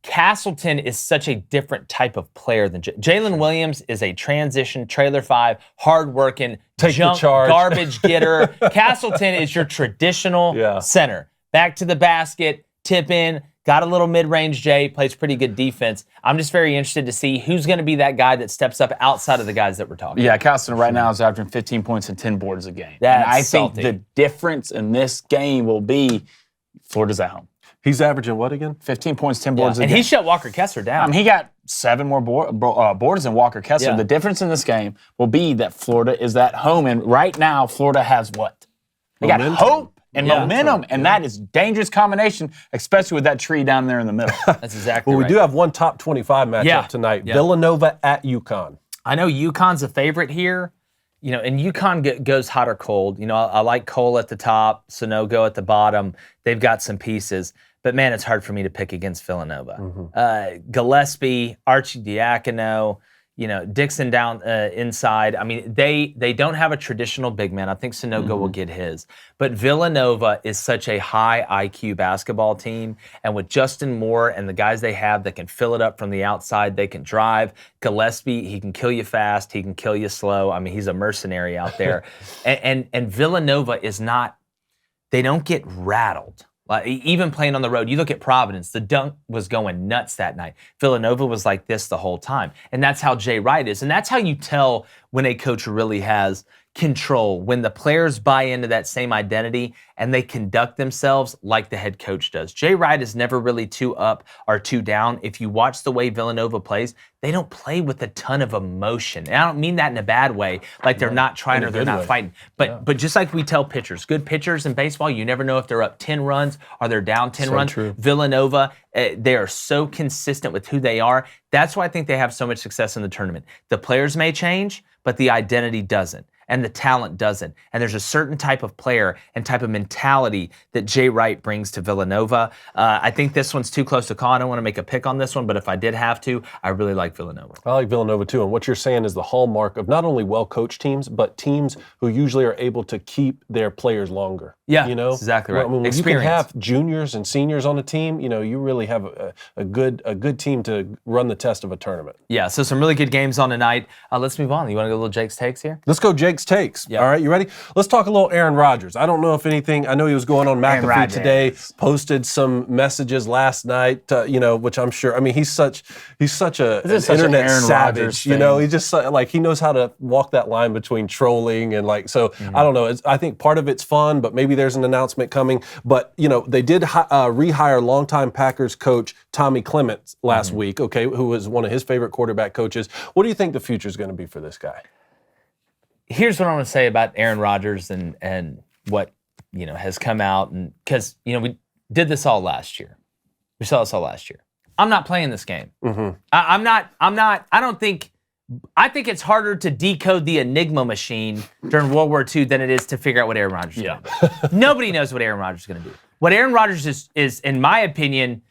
Castleton is such a different type of player than Jalen Williams is a transition, trailer 5, hard-working, jump, garbage getter. Castleton is your traditional center. Back to the basket, tip in, got a little mid-range J, plays pretty good defense. I'm just very interested to see who's going to be that guy that steps up outside of the guys that we're talking about. Yeah, Castleton right now is averaging 15 points and 10 boards a game. That's and I salty. think the difference in this game will be Florida's at home. He's averaging what again? 15 points, 10 boards a game. And he shut Walker Kessler down. He got 7 more boards than Walker Kessler. Yeah. The difference in this game will be that Florida is at home, and right now Florida has what? They got hope and momentum, and that is a dangerous combination, especially with that tree down there in the middle. That's exactly right. Well, we do have one top 25 matchup tonight. Yeah. Villanova at UConn. I know UConn's a favorite here, and UConn goes hot or cold. I like Cole at the top, Sonogo at the bottom. They've got some pieces. But, man, it's hard for me to pick against Villanova. Gillespie, Archie Diacono, Dixon down inside. I mean, they don't have a traditional big man. I think Sonogo will get his. But Villanova is such a high IQ basketball team. And with Justin Moore and the guys they have that can fill it up from the outside, they can drive. Gillespie, he can kill you fast. He can kill you slow. I mean, he's a mercenary out there. and Villanova is not, they don't get rattled. Even playing on the road, you look at Providence, the dunk was going nuts that night. Villanova was like this the whole time. And that's how Jay Wright is. And that's how you tell when a coach really has control, when the players buy into that same identity and they conduct themselves like the head coach does. Jay Wright is never really too up or too down. If you watch the way Villanova plays, they don't play with a ton of emotion. And I don't mean that in a bad way, like they're not trying or they're not fighting. But just like we tell pitchers, good pitchers in baseball, you never know if they're up 10 runs or they're down 10 runs. True. Villanova, they are so consistent with who they are. That's why I think they have so much success in the tournament. The players may change, but the identity doesn't. And the talent doesn't. And there's a certain type of player and type of mentality that Jay Wright brings to Villanova. I think this one's too close to call. I don't want to make a pick on this one, but if I did have to, I really like Villanova. I like Villanova too. And what you're saying is the hallmark of not only well-coached teams, but teams who usually are able to keep their players longer. Yeah, that's exactly right. Well, I mean, when you can have juniors and seniors on a team, you really have a good team to run the test of a tournament. Yeah, so some really good games on tonight. Let's move on. You want to go a little Jake's Takes here? Let's go Jake's Takes. Yep. All right, you ready? Let's talk a little Aaron Rodgers. I don't know if anything, I know he was going on McAfee today, posted some messages last night, which I'm sure, I mean, he's such an internet savage, he just he knows how to walk that line between trolling and I don't know. I think part of it's fun, but maybe there's an announcement coming. But, they did rehire longtime Packers coach Tommy Clements last week, who was one of his favorite quarterback coaches. What do you think the future is going to be for this guy? Here's what I want to say about Aaron Rodgers and what has come out, and because we did this all last year. We saw this all last year. I'm not playing this game. Mm-hmm. I think it's harder to decode the Enigma machine during World War II than it is to figure out what Aaron Rodgers is going to do. Nobody knows what Aaron Rodgers is going to do. What Aaron Rodgers is, in my opinion,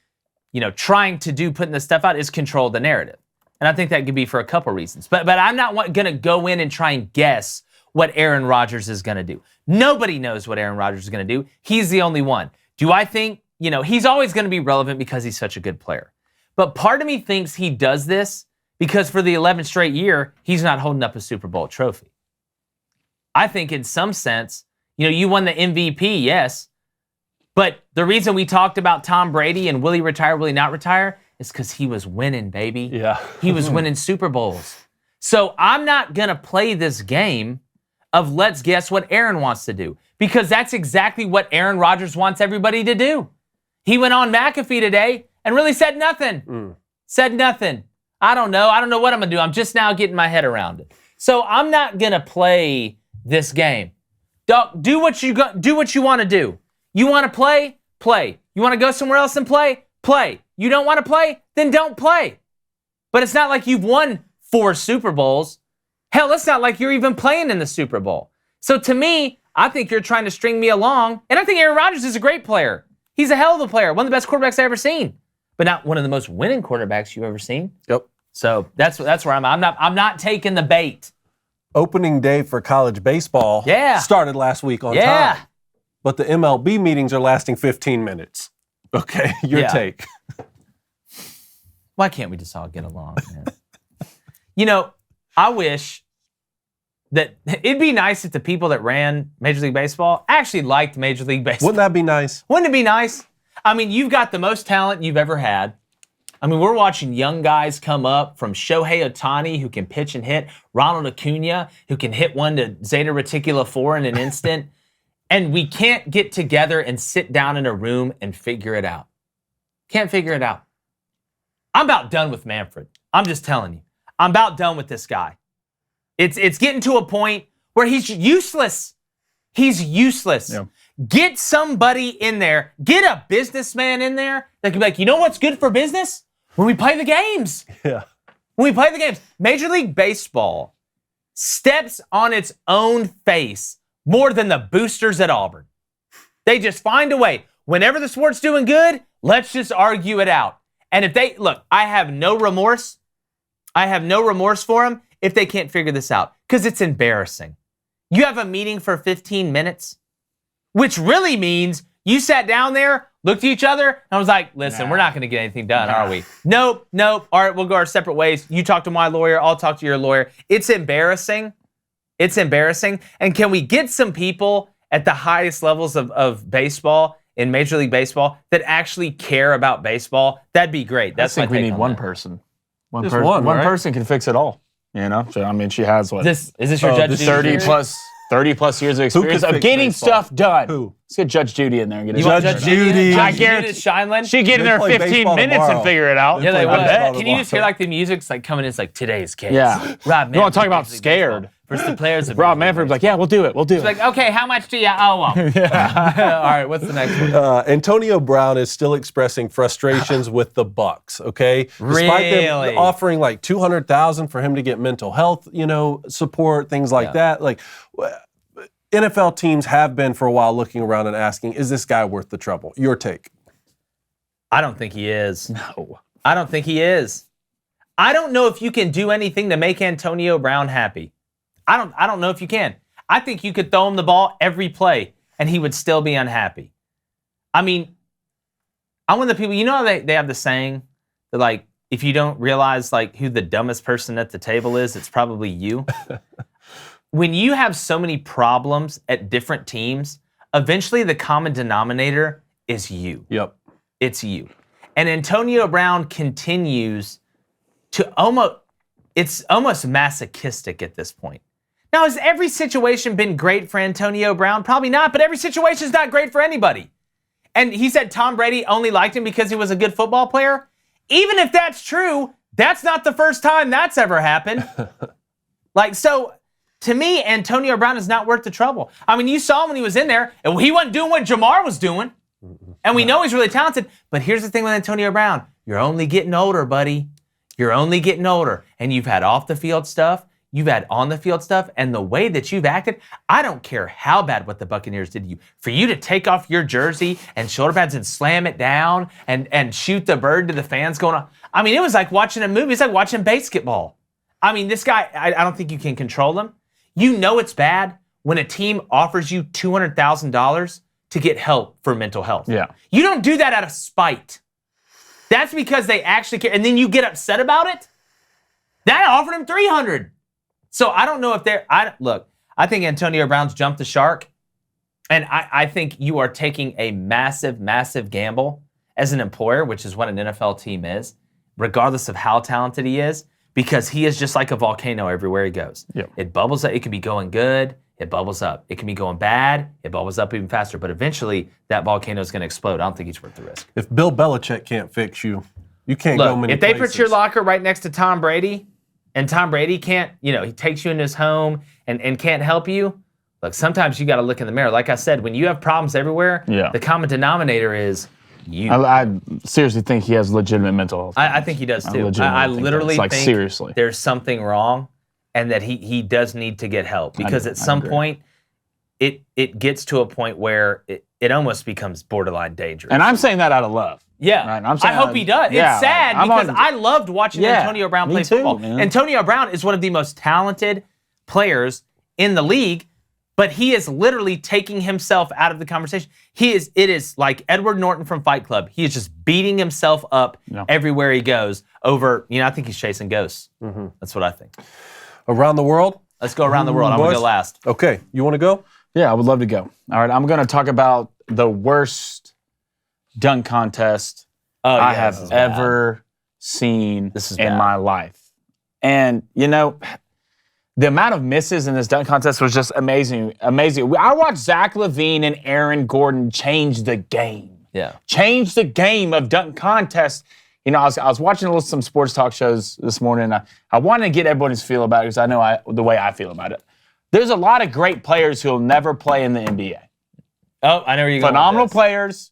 trying to do, putting this stuff out, is control the narrative. And I think that could be for a couple reasons. But I'm not going to go in and try and guess what Aaron Rodgers is going to do. Nobody knows what Aaron Rodgers is going to do. He's the only one. Do I think, he's always going to be relevant because he's such a good player. But part of me thinks he does this because for the 11th straight year, he's not holding up a Super Bowl trophy. I think in some sense, you won the MVP, yes. But the reason we talked about Tom Brady and will he retire, will he not retire, is because he was winning, baby. Yeah. He was winning Super Bowls. So I'm not going to play this game of let's guess what Aaron wants to do, because that's exactly what Aaron Rodgers wants everybody to do. He went on McAfee today and really said nothing. Said nothing. I don't know what I'm going to do. I'm just now getting my head around it. So I'm not going to play this game. Do what you want to do. You want to play? Play. You want to go somewhere else and play? Play. You don't want to play? Then don't play. But it's not like you've won 4 Super Bowls. Hell, it's not like you're even playing in the Super Bowl. So to me, I think you're trying to string me along. And I think Aaron Rodgers is a great player. He's a hell of a player. One of the best quarterbacks I've ever seen. But not one of the most winning quarterbacks you've ever seen. Yep. So that's where I'm at. I'm not taking the bait. Opening day for college baseball started last week on time. But the MLB meetings are lasting 15 minutes. Okay, your take. Why can't we just all get along, man? I wish that it'd be nice if the people that ran Major League Baseball actually liked Major League Baseball. Wouldn't that be nice? Wouldn't it be nice? I mean, you've got the most talent you've ever had. I mean, we're watching young guys come up from Shohei Ohtani, who can pitch and hit, Ronald Acuna, who can hit one to Zeta Reticula 4 in an instant. And we can't get together and sit down in a room and figure it out. Can't figure it out. I'm about done with Manfred. I'm just telling you. I'm about done with this guy. It's getting to a point where he's useless. He's useless. Yeah. Get somebody in there. Get a businessman in there that can be like, you know what's good for business? When we play the games. Yeah. When we play the games. Major League Baseball steps on its own face more than the boosters at Auburn. They just find a way. Whenever the sport's doing good, let's just argue it out. And if they, look, I have no remorse. I have no remorse for them if they can't figure this out, because it's embarrassing. You have a meeting for 15 minutes, which really means you sat down there, looked at each other, and I was like, listen, we're not going to get anything done, are we? Nope. All right, we'll go our separate ways. You talk to my lawyer, I'll talk to your lawyer. It's embarrassing. It's embarrassing. And can we get some people at the highest levels of baseball, in Major League Baseball, that actually care about baseball? That'd be great. I think we need one person. One person can fix it all. So, I mean, she has what? Is this your Judge Judy? 30 plus years of experience of getting stuff done. Who? Let's get Judge Judy in there and get it done. Judge Judy. I guarantee she'd get in there 15 minutes and figure it out. Yeah, they would. Can you just hear like the music's like coming in? It's like today's case. Yeah. Rob Manfred. You want to talk about scared? Versus the players of Rob Manfred's like, yeah, we'll do it. He's like, okay, how much do you owe him? All right, what's the next one? Antonio Brown is still expressing frustrations with the Bucks. Okay, despite them offering like $200,000 for him to get mental health, support, things like that. Like, NFL teams have been for a while looking around and asking, is this guy worth the trouble? Your take? I don't think he is. No, I don't think he is. I don't know if you can do anything to make Antonio Brown happy. I don't know if you can. I think you could throw him the ball every play and he would still be unhappy. I mean, I'm one of the people, how they have the saying that like, if you don't realize like who the dumbest person at the table is, it's probably you. When you have so many problems at different teams, eventually the common denominator is you. Yep. It's you. And Antonio Brown continues to it's almost masochistic at this point. Now, has every situation been great for Antonio Brown? Probably not, but every situation is not great for anybody. And he said Tom Brady only liked him because he was a good football player. Even if that's true, that's not the first time that's ever happened. So To me, Antonio Brown is not worth the trouble. I mean, you saw him when he was in there, and he wasn't doing what Jamar was doing. And we know he's really talented. But here's the thing with Antonio Brown. You're only getting older, buddy. You're only getting older. And you've had off-the-field stuff. You've had on-the-field stuff. And the way that you've acted, I don't care how bad what the Buccaneers did to you. For you to take off your jersey and shoulder pads and slam it down and shoot the bird to the fans going on. I mean, it was like watching a movie. It's like watching basketball. I mean, this guy, I don't think you can control him. You know it's bad when a team offers you $200,000 to get help for mental health. Yeah. You don't do that out of spite. That's because they actually care. And then you get upset about it? That offered him $300,000. So I don't know if look, I think Antonio Brown's jumped the shark. And I think you are taking a massive, massive gamble as an employer, which is what an NFL team is, regardless of how talented he is, because he is just like a volcano everywhere he goes. Yep. It bubbles up. It can be going good. It bubbles up. It can be going bad. It bubbles up even faster. But eventually, that volcano is going to explode. I don't think he's worth the risk. If Bill Belichick can't fix you, you can't go many if they places. put your locker right next to Tom Brady, and Tom Brady can't, he takes you in his home and can't help you, look, sometimes you got to look in the mirror. Like I said, when you have problems everywhere, the common denominator is you. I seriously think he has legitimate mental health. I think he does too. I literally think seriously, there's something wrong and that he does need to get help because at some point it gets to a point where it almost becomes borderline dangerous. And I'm saying that out of love. Yeah, right? I hope he does. Yeah, it's sad because I loved watching Antonio Brown play football. Man. Antonio Brown is one of the most talented players in the league, but he is literally taking himself out of the conversation. It is like Edward Norton from Fight Club. He is just beating himself up everywhere he goes over, I think he's chasing ghosts. Mm-hmm. That's what I think. Around the world? Let's go around the world. I'm going to go last. Okay, you want to go? Yeah, I would love to go. All right, I'm going to talk about the worst dunk contest I have ever seen in my life. And, the amount of misses in this dunk contest was just amazing. Amazing. I watched Zach LaVine and Aaron Gordon change the game. Yeah. Change the game of dunk contests. I was watching some sports talk shows this morning, and I wanted to get everybody's feel about it because I know the way I feel about it. There's a lot of great players who will never play in the NBA. Oh, I know where you're going. Phenomenal players,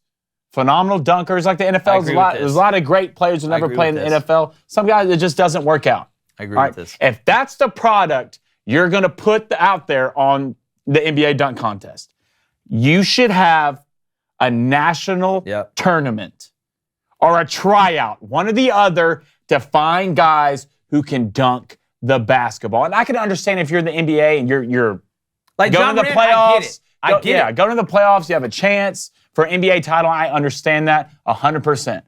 phenomenal dunkers. Like the NFL, there's a lot of great players who never play in the NFL. Some guys, it just doesn't work out. I agree with this. If that's the product you're going to put out there on the NBA dunk contest, you should have a national tournament or a tryout, one or the other, to find guys who can dunk the basketball. And I can understand if you're in the NBA and you're like going to the playoffs. I get it. Going to the playoffs, you have a chance for an NBA title. I understand that 100%.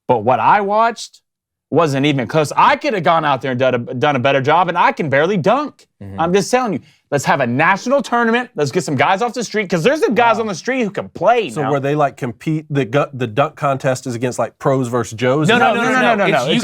But what I watched wasn't even close. I could have gone out there and done a better job, and I can barely dunk. Mm-hmm. I'm just telling you. Let's have a national tournament. Let's get some guys off the street because there's some guys on the street who can play. So where they compete, the dunk contest is against pros versus Joes? No. You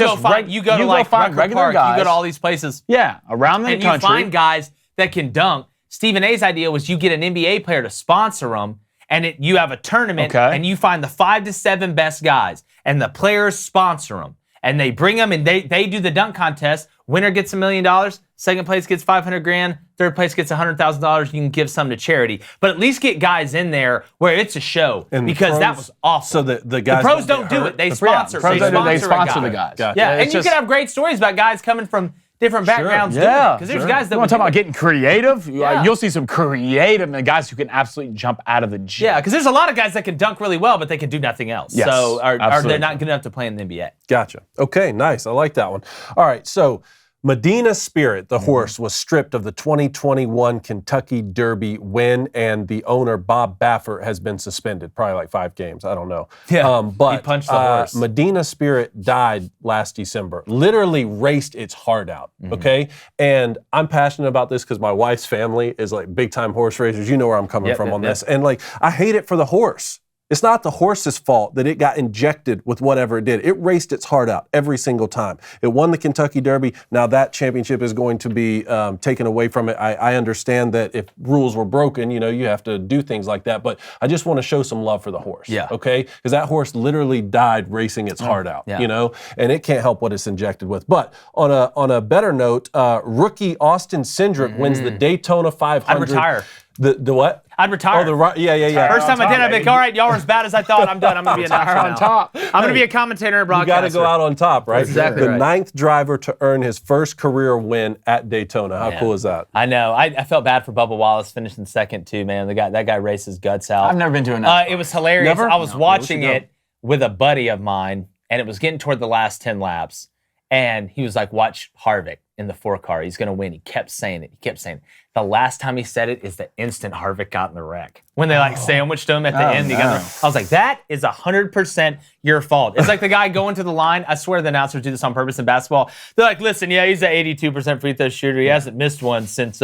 go to Rucker Park, guys. you go to all these places. Yeah, around the country. And you find guys that can dunk. Stephen A's idea was you get an NBA player to sponsor them, and you have a tournament, and you find the 5 to 7 best guys, and the players sponsor them. And they bring them, and they do the dunk contest. Winner gets $1 million. Second place gets $500,000. Third place gets $100,000. You can give some to charity, but at least get guys in there where it's a show because that was awesome. So the guys, the pros don't do it. They sponsor. They sponsor the guys. Gotcha. Yeah, and you can have great stories about guys coming from different backgrounds. Yeah, because there's guys that you want to talk about getting creative. Yeah. You'll see some creative guys who can absolutely jump out of the gym. Yeah, because there's a lot of guys that can dunk really well, but they can do nothing else. Yes, so are they're not good enough to play in the NBA. Gotcha. Okay, nice. I like that one. All right, so Medina Spirit, the horse, was stripped of the 2021 Kentucky Derby win, and the owner, Bob Baffert, has been suspended, probably like 5 games. I don't know. Yeah, but he punched the horse. Medina Spirit died last December, literally raced its heart out, okay? And I'm passionate about this because my wife's family is like big-time horse racers. You know where I'm coming from on this. And I hate it for the horse. It's not the horse's fault that it got injected with whatever it did. It raced its heart out every single time. It won the Kentucky Derby. Now that championship is going to be taken away from it. I understand that if rules were broken, you have to do things like that. But I just want to show some love for the horse. Yeah. Okay? Because that horse literally died racing its heart out. Yeah. And it can't help what it's injected with. But on a better note, rookie Austin Cindric wins the Daytona 500. I'd retire. The what? I'd retire. Yeah. First time I did, I'd be like, all right, y'all are as bad as I thought. I'm done. I'm going to be an announcer on top. I'm going to be a commentator and broadcaster. You got to go out on top, right? That's exactly the right. ninth driver to earn his first career win at Daytona. How cool is that? I know. I felt bad for Bubba Wallace finishing second too, man. That guy raced his guts out. I've never been to a NASCAR. It was hilarious. Never? I was No, watching we should it with a buddy of mine, and it was getting toward the last 10 laps. And he was like, watch Harvick in the 4-car. He's going to win. He kept saying it. The last time he said it is the instant Harvick got in the wreck. When they sandwiched him at the end. No. I was like, that is 100% your fault. It's like the guy going to the line. I swear the announcers do this on purpose in basketball. They're like, listen, he's an 82% free throw shooter. He hasn't missed one since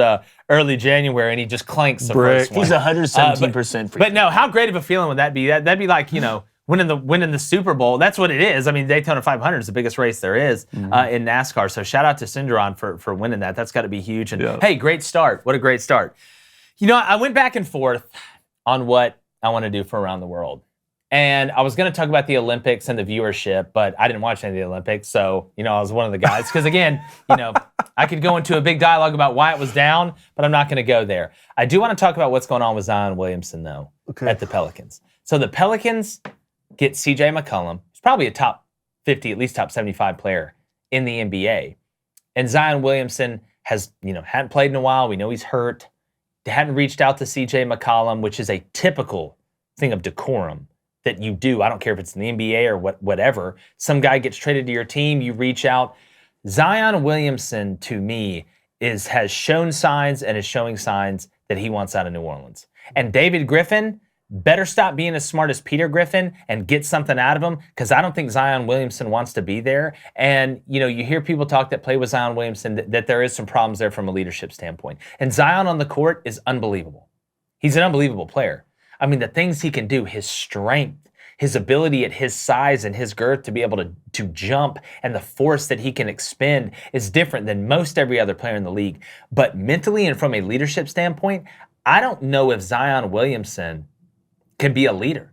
early January, and he just clanks the first one. He's 117% free. But no, how great of a feeling would that be? That'd be like, winning the Super Bowl. That's what it is. I mean, Daytona 500 is the biggest race there is in NASCAR. So shout out to Cinderon for winning that. That's got to be huge. And hey, great start. What a great start. I went back and forth on what I want to do for Around the World. And I was going to talk about the Olympics and the viewership, but I didn't watch any of the Olympics. So, I was one of the guys. Because again, I could go into a big dialogue about why it was down, but I'm not going to go there. I do want to talk about what's going on with Zion Williamson, though, at the Pelicans. So the Pelicans get CJ McCollum, who's probably a top 50, at least top 75 player in the NBA. And Zion Williamson has, hadn't played in a while. We know he's hurt. They hadn't reached out to CJ McCollum, which is a typical thing of decorum that you do. I don't care if it's in the NBA or whatever. Some guy gets traded to your team, you reach out. Zion Williamson, to me, has shown signs and is showing signs that he wants out of New Orleans. And David Griffin better stop being as smart as Peter Griffin and get something out of him, because I don't think Zion Williamson wants to be there. And, you hear people talk that play with Zion Williamson that there is some problems there from a leadership standpoint. And Zion on the court is unbelievable. He's an unbelievable player. I mean, the things he can do, his strength, his ability at his size and his girth to be able to jump, and the force that he can expend is different than most every other player in the league. But mentally and from a leadership standpoint, I don't know if Zion Williamson can be a leader.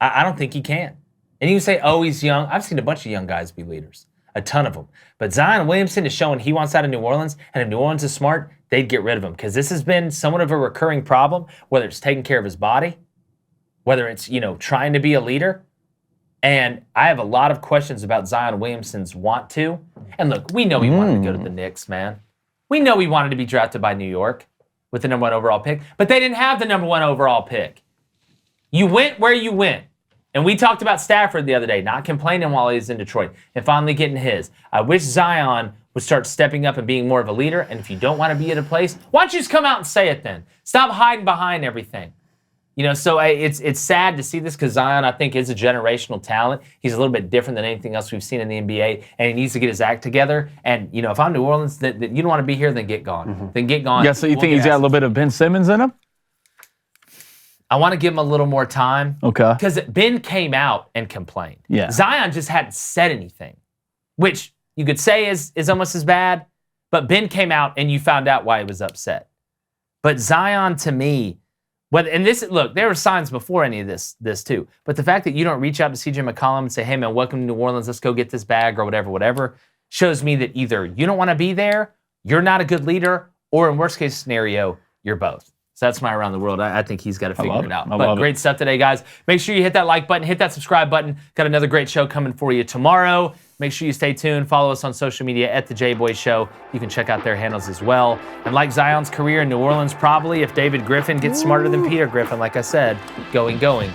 I don't think he can. And you say, oh, he's young. I've seen a bunch of young guys be leaders, a ton of them. But Zion Williamson is showing he wants out of New Orleans, and if New Orleans is smart, they'd get rid of him, because this has been somewhat of a recurring problem, whether it's taking care of his body, whether it's, trying to be a leader. And I have a lot of questions about Zion Williamson's want to. And look, we know he wanted to go to the Knicks, man. We know he wanted to be drafted by New York with the number 1 overall pick, but they didn't have the number 1 overall pick. You went where you went. And we talked about Stafford the other day, not complaining while he was in Detroit, and finally getting his. I wish Zion would start stepping up and being more of a leader. And if you don't want to be at a place, why don't you just come out and say it then? Stop hiding behind everything. So it's sad to see this, because Zion, I think, is a generational talent. He's a little bit different than anything else we've seen in the NBA, and he needs to get his act together. And, if I'm New Orleans, that you don't want to be here, then get gone. Mm-hmm. Then get gone. Yeah, so you think he's got a little bit of Ben Simmons in him? I want to give him a little more time. Okay. Because Ben came out and complained. Yeah. Zion just hadn't said anything, which you could say is almost as bad, but Ben came out and you found out why he was upset. But Zion, to me, there were signs before any of this too, but the fact that you don't reach out to CJ McCollum and say, hey man, welcome to New Orleans, let's go get this bag or whatever, shows me that either you don't want to be there, you're not a good leader, or in worst case scenario, you're both. So that's my Around the World. I think he's got to figure it out. But great stuff today, guys. Make sure you hit that like button, hit that subscribe button. Got another great show coming for you tomorrow. Make sure you stay tuned. Follow us on social media at The Jboy Show. You can check out their handles as well. And like Zion's career in New Orleans, probably if David Griffin gets smarter than Peter Griffin, like I said, going, gone.